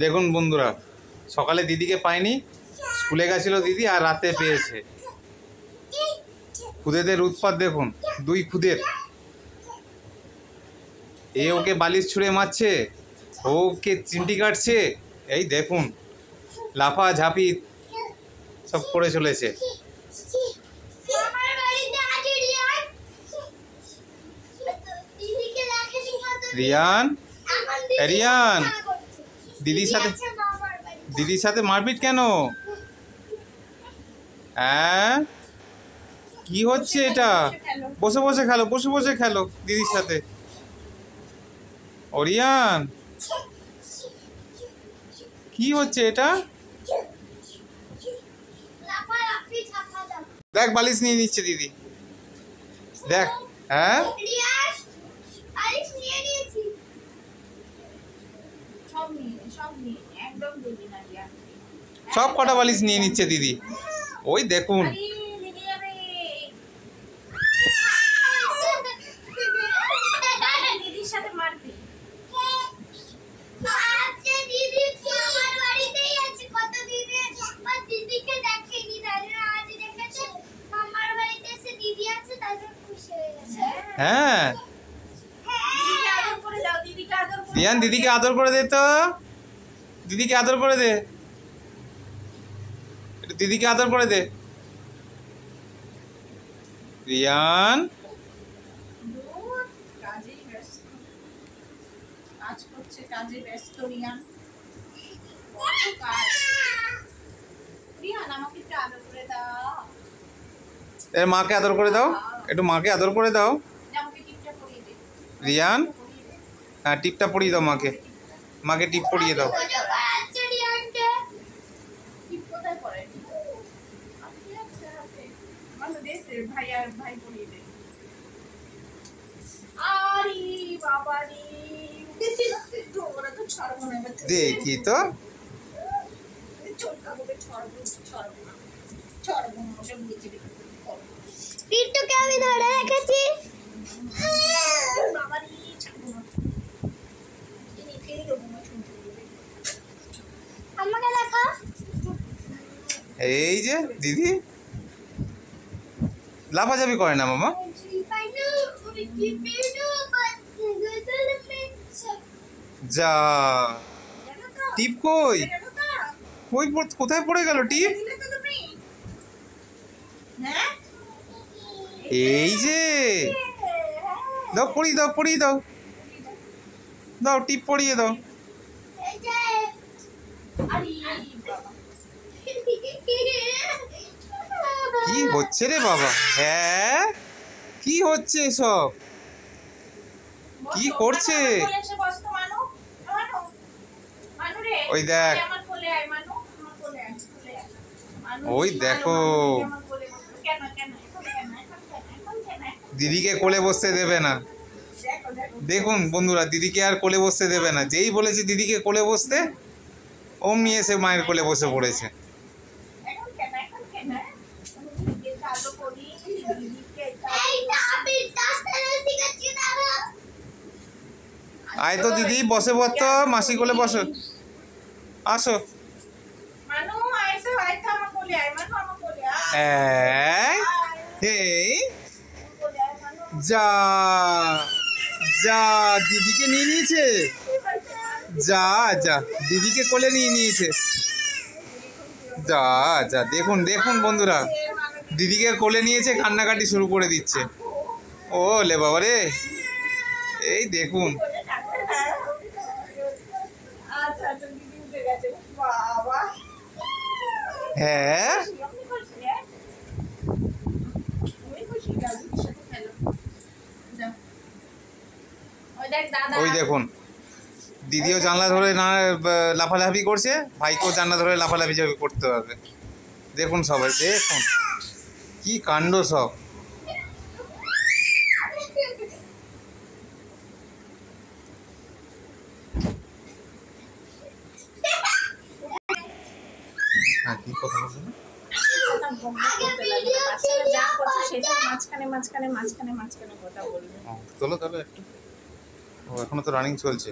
দেখুন বন্ধুরা, সকালে দিদিকে পাইনি, স্কুলে গেছিল দিদি আর রাতে পেয়েছে। খুদেদের উৎপাত দেখুন, দুই খুদের। এ ওকে বালিশ ছুঁড়ে মারছে, ওকে চিমটি কাটছে। এই দেখুন, লাফা ঝাঁপি সব করে চলেছে। রিয়ান, রিয়ান, দিদির সাথে মারপিট কেন? হ্যাঁ, কি হচ্ছে এটা? বসে বসে খেলো, বসে বসে খেলো দিদির সাথে। রিয়ান, কি হচ্ছে এটা? দেখ, বালিশ নিয়ে নিচ্ছে দিদি, দেখ। হ্যাঁ, সব কটা বালিশ নিয়ে নিচ্ছে দিদি। ওই দেখুন, হ্যাঁ রিয়ান, দিদিকে আদর করে দে তো, দিদিকে আদর করে দে, দিদিকে আদর করে দে। রিয়ান, এর মাকে আদর করে দাও, একটু মাকে আদর করে দাও। রিয়ান, হ্যাঁ, টিপটা পরিয়ে দাও মাকে, মাকে টিপ পরিয়ে দাও। দেখি তো, আমি ধরে রেখেছি। আমাকে দেখা। এই যে দিদি লাফাঝাপি করে না মামা। যা, টিপ কই? কই, কোথায় পড়ে গেল টিপ? এই যে, দাও, পরিয়ে দাও, পরিয়ে দাও, দাও টিপ পরিয়ে দাও। কি হচ্ছে রে বাবা? হ্যাঁ, কি হচ্ছে সব? কি করছে? ওই দেখ, ওই দেখো, দিদিকে কোলে বসতে দেবে না। দেখুন বন্ধুরা, দিদিকে আর কোলে বসতে দেবে না। যেই বলেছে দিদিকে কোলে বসতে, অমনি এসে মায়ের কোলে বসে পড়েছে। আয় তো দিদি, বসে পড়তো, মাসি কোলে বসো, আসো। এই যা, যা, দিদিকে নিয়ে নিয়েছে, যা যা, দিদিকে কোলে নিয়ে নিয়েছে, যা যা। দেখুন দেখুন বন্ধুরা, দিদিকে কোলে নিয়েছে, কান্নাকাটি শুরু করে দিচ্ছে। ও লে বাবা রে, এই দেখুন। হ্যাঁ, ওই দেখুন, দিদিও জানলা ধরে না লাফালাফি করছে, ভাইকেও জানলা ধরে লাফালাফি করতে হবে। দেখুন সবাই, দেখুন কি কাণ্ড সব। কি কথা বলছো? তোলো তাহলে একটু, এখনো তো রানিং চলছে।